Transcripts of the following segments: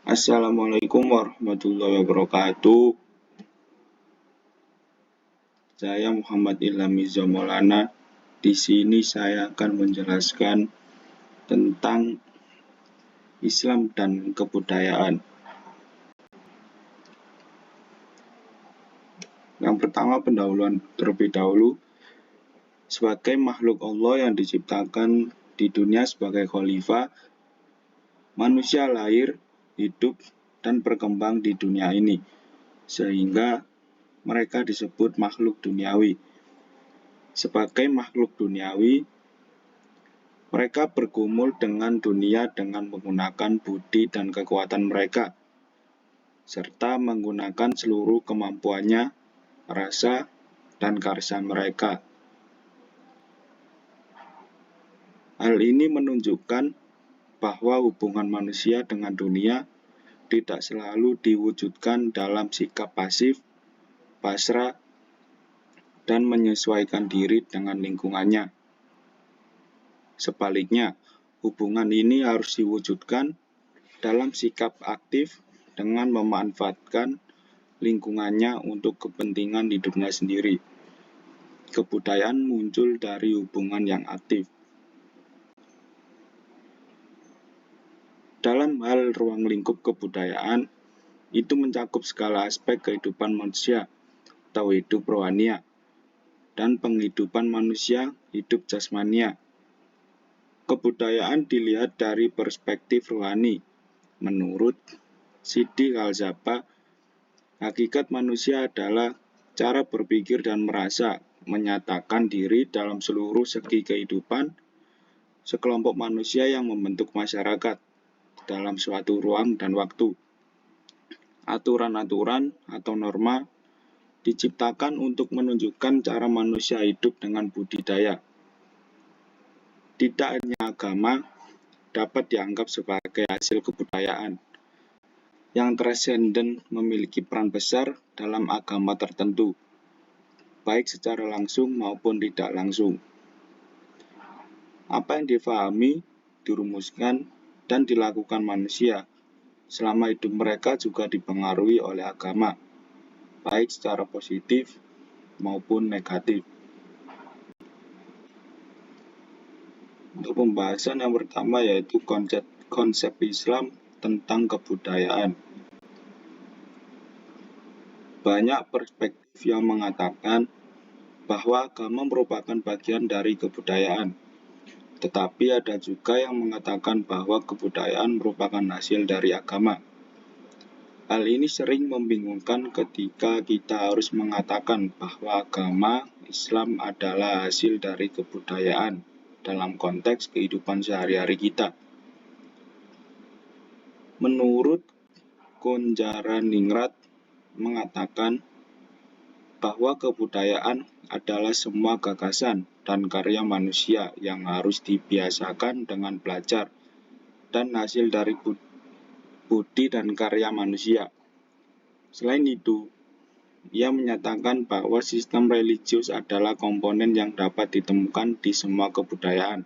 Assalamualaikum warahmatullahi wabarakatuh. Saya Muhammad Ilham Mirza Maulana. Di sini saya akan menjelaskan tentang Islam dan kebudayaan. Yang pertama, pendahuluan terlebih dahulu. Sebagai makhluk Allah yang diciptakan di dunia sebagai khalifah, manusia lahir, hidup, dan berkembang di dunia ini, sehingga mereka disebut makhluk duniawi. Sebagai makhluk duniawi, mereka bergumul dengan dunia dengan menggunakan budi dan kekuatan mereka, serta menggunakan seluruh kemampuannya, rasa, dan karsa mereka. Hal ini menunjukkan bahwa hubungan manusia dengan dunia tidak selalu diwujudkan dalam sikap pasif, pasrah, dan menyesuaikan diri dengan lingkungannya. Sebaliknya, hubungan ini harus diwujudkan dalam sikap aktif dengan memanfaatkan lingkungannya untuk kepentingan hidupnya sendiri. Kebudayaan muncul dari hubungan yang aktif. Dalam hal ruang lingkup kebudayaan, itu mencakup segala aspek kehidupan manusia atau hidup rohania, dan penghidupan manusia hidup jasmania. Kebudayaan dilihat dari perspektif rohani. Menurut Sidi Khalzaba, hakikat manusia adalah cara berpikir dan merasa menyatakan diri dalam seluruh segi kehidupan sekelompok manusia yang membentuk masyarakat dalam suatu ruang dan waktu. Aturan-aturan atau norma diciptakan untuk menunjukkan cara manusia hidup dengan budidaya. Tidak hanya agama dapat dianggap sebagai hasil kebudayaan. Yang transenden memiliki peran besar dalam agama tertentu, baik secara langsung maupun tidak langsung. Apa yang difahami, dirumuskan, dan dilakukan manusia selama hidup mereka juga dipengaruhi oleh agama, baik secara positif maupun negatif. Untuk pembahasan yang pertama yaitu konsep Islam tentang kebudayaan. Banyak perspektif yang mengatakan bahwa agama merupakan bagian dari kebudayaan, tetapi ada juga yang mengatakan bahwa kebudayaan merupakan hasil dari agama. Hal ini sering membingungkan ketika kita harus mengatakan bahwa agama Islam adalah hasil dari kebudayaan dalam konteks kehidupan sehari-hari kita. Menurut Konjaraningrat mengatakan bahwa kebudayaan adalah semua gagasan dan karya manusia yang harus dibiasakan dengan belajar dan hasil dari budi dan karya manusia. Selain itu, ia menyatakan bahwa sistem religius adalah komponen yang dapat ditemukan di semua kebudayaan.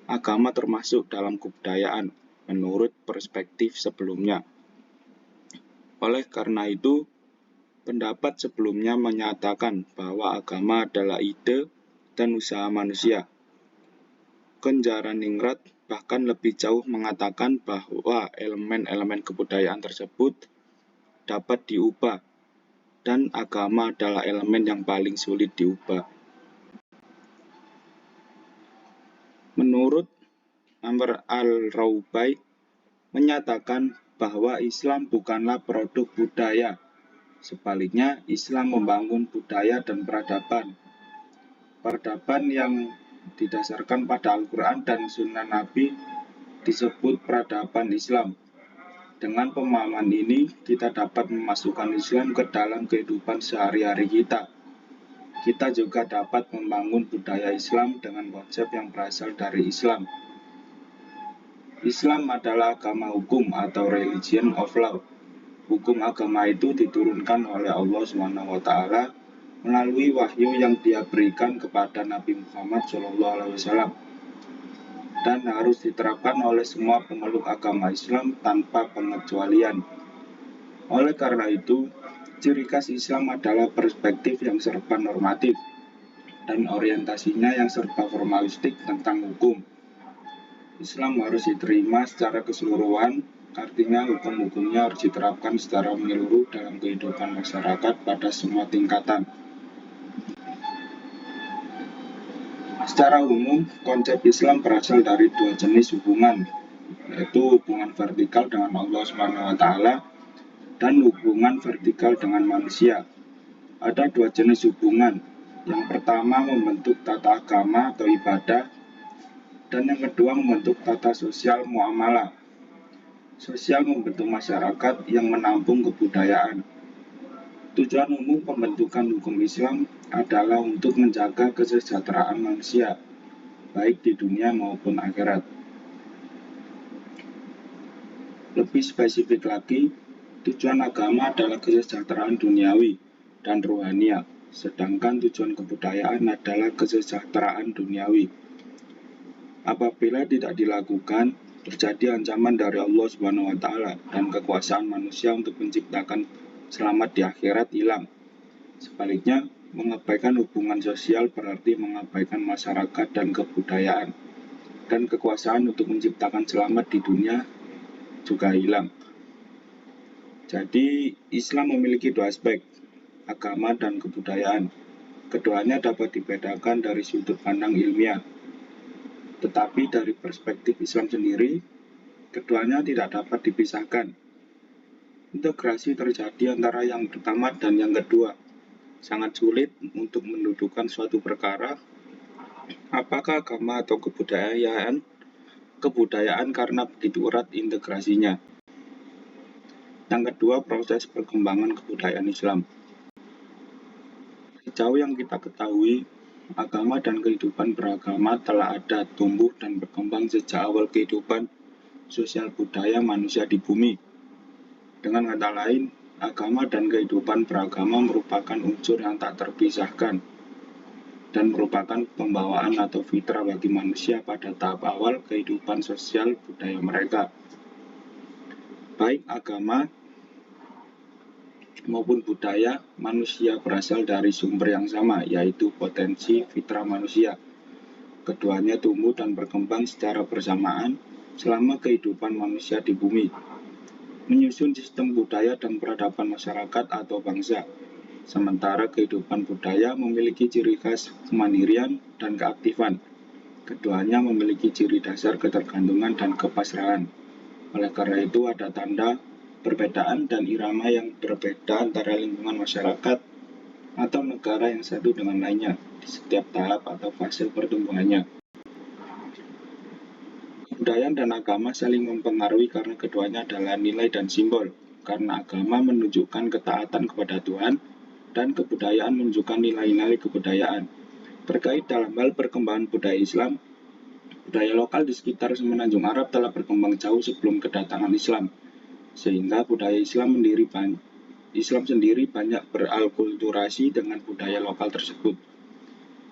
Agama termasuk dalam kebudayaan menurut perspektif sebelumnya. Oleh karena itu, pendapat sebelumnya menyatakan bahwa agama adalah ide dan usaha manusia. Konjaraningrat bahkan lebih jauh mengatakan bahwa elemen-elemen kebudayaan tersebut dapat diubah, dan agama adalah elemen yang paling sulit diubah. Menurut Amr al-Rawbai menyatakan bahwa Islam bukanlah produk budaya. Sebaliknya, Islam membangun budaya dan peradaban. Peradaban yang didasarkan pada Al-Quran dan Sunnah Nabi disebut peradaban Islam. Dengan pemahaman ini, kita dapat memasukkan Islam ke dalam kehidupan sehari-hari kita. Kita juga dapat membangun budaya Islam dengan konsep yang berasal dari Islam. Islam adalah agama hukum atau religion of law. Hukum agama itu diturunkan oleh Allah SWT melalui wahyu yang Dia berikan kepada Nabi Muhammad SAW. dan harus diterapkan oleh semua pemeluk agama Islam tanpa pengecualian. Oleh karena itu, ciri khas Islam adalah perspektif yang serba normatif dan orientasinya yang serba formalistik tentang hukum. Islam harus diterima secara keseluruhan, artinya hukum-hukumnya harus diterapkan secara menyeluruh dalam kehidupan masyarakat pada semua tingkatan. Secara umum, konsep Islam berasal dari dua jenis hubungan, yaitu hubungan vertikal dengan Allah SWT dan hubungan vertikal dengan manusia. Ada dua jenis hubungan. Yang pertama membentuk tata agama atau ibadah, dan yang kedua membentuk tata sosial muamalah. Sosial membentuk masyarakat yang menampung kebudayaan. Tujuan umum pembentukan hukum Islam adalah untuk menjaga kesejahteraan manusia, baik di dunia maupun akhirat. Lebih spesifik lagi, tujuan agama adalah kesejahteraan duniawi dan rohaniah, sedangkan tujuan kebudayaan adalah kesejahteraan duniawi. Apabila tidak dilakukan, terjadi ancaman dari Allah SWT dan kekuasaan manusia untuk menciptakan selamat di akhirat hilang. Sebaliknya, mengabaikan hubungan sosial berarti mengabaikan masyarakat dan kebudayaan, dan kekuasaan untuk menciptakan selamat di dunia juga hilang. Jadi, Islam memiliki dua aspek, agama dan kebudayaan. Keduanya dapat dibedakan dari sudut pandang ilmiah. Tetapi dari perspektif Islam sendiri, keduanya tidak dapat dipisahkan. Integrasi terjadi antara yang pertama dan yang kedua. Sangat sulit untuk mendudukan suatu perkara, apakah agama atau kebudayaan, karena begitu erat integrasinya. Yang kedua, proses perkembangan kebudayaan Islam. Sejauh yang kita ketahui, agama dan kehidupan beragama telah ada, tumbuh, dan berkembang sejak awal kehidupan sosial budaya manusia di bumi. Dengan kata lain, agama dan kehidupan beragama merupakan unsur yang tak terpisahkan dan merupakan pembawaan atau fitrah bagi manusia pada tahap awal kehidupan sosial budaya mereka. Baik agama maupun budaya manusia berasal dari sumber yang sama, yaitu potensi fitrah manusia. Keduanya tumbuh dan berkembang secara bersamaan selama kehidupan manusia di bumi, menyusun sistem budaya dan peradaban masyarakat atau bangsa. Sementara kehidupan budaya memiliki ciri khas kemandirian dan keaktifan. Keduanya memiliki ciri dasar ketergantungan dan kepasrahan. Oleh karena itu ada tanda perbedaan dan irama yang berbeda antara lingkungan masyarakat atau negara yang satu dengan lainnya di setiap tahap atau fase pertumbuhannya. Kebudayaan dan agama saling mempengaruhi karena keduanya adalah nilai dan simbol. Karena agama menunjukkan ketaatan kepada Tuhan dan kebudayaan menunjukkan nilai-nilai kebudayaan. Terkait dalam hal perkembangan budaya Islam, budaya lokal di sekitar semenanjung Arab telah berkembang jauh sebelum kedatangan Islam, sehingga budaya Islam sendiri banyak beralkulturasi dengan budaya lokal tersebut.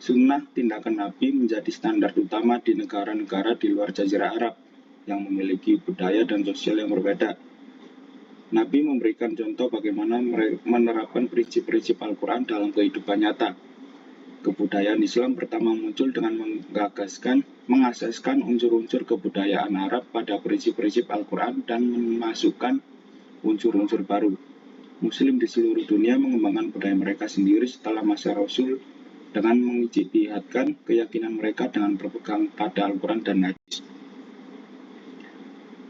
Sunnah tindakan Nabi menjadi standar utama di negara-negara di luar Jazirah Arab yang memiliki budaya dan sosial yang berbeda. Nabi memberikan contoh bagaimana menerapkan prinsip-prinsip Al-Quran dalam kehidupan nyata. Kebudayaan Islam pertama muncul dengan mengasaskan unsur-unsur kebudayaan Arab pada prinsip-prinsip Al-Quran dan memasukkan unsur-unsur baru. Muslim di seluruh dunia mengembangkan budaya mereka sendiri setelah masa Rasul dengan mengijtihadkan keyakinan mereka dengan berpegang pada Al-Quran dan Hadis.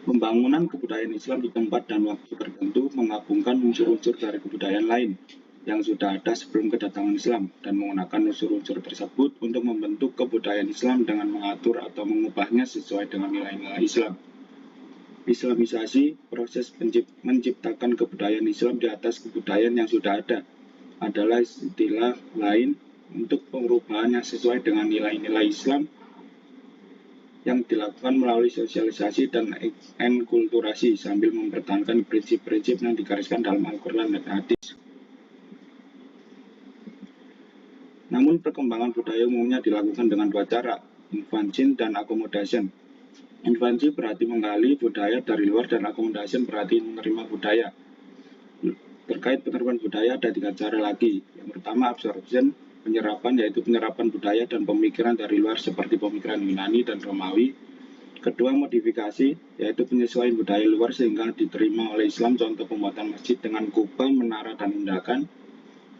Pembangunan kebudayaan Islam di tempat dan waktu tertentu menggabungkan unsur-unsur dari kebudayaan lain yang sudah ada sebelum kedatangan Islam dan menggunakan unsur-unsur tersebut untuk membentuk kebudayaan Islam dengan mengatur atau mengubahnya sesuai dengan nilai-nilai Islam. Islamisasi, proses menciptakan kebudayaan Islam di atas kebudayaan yang sudah ada, adalah istilah lain untuk perubahan yang sesuai dengan nilai-nilai Islam yang dilakukan melalui sosialisasi dan enkulturasi sambil mempertahankan prinsip-prinsip yang digariskan dalam Al-Quran dan Hadis. Namun perkembangan budaya umumnya dilakukan dengan dua cara, infansin dan accommodation. Invasi berarti menggali budaya dari luar dan accommodation berarti menerima budaya. Terkait penerimaan budaya ada 3 cara lagi. Yang pertama absorption, penyerapan yaitu penyerapan budaya dan pemikiran dari luar seperti pemikiran Yunani dan Romawi. Kedua modifikasi, yaitu penyesuaian budaya luar sehingga diterima oleh Islam, contoh pembuatan masjid dengan kubah, menara, dan undakan.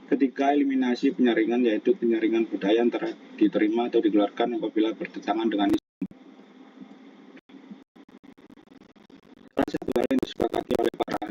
Ketiga eliminasi penyaringan, yaitu penyaringan budaya antara diterima atau dikeluarkan apabila bertentangan dengan Islam. Salah satu hal yang disepakati oleh para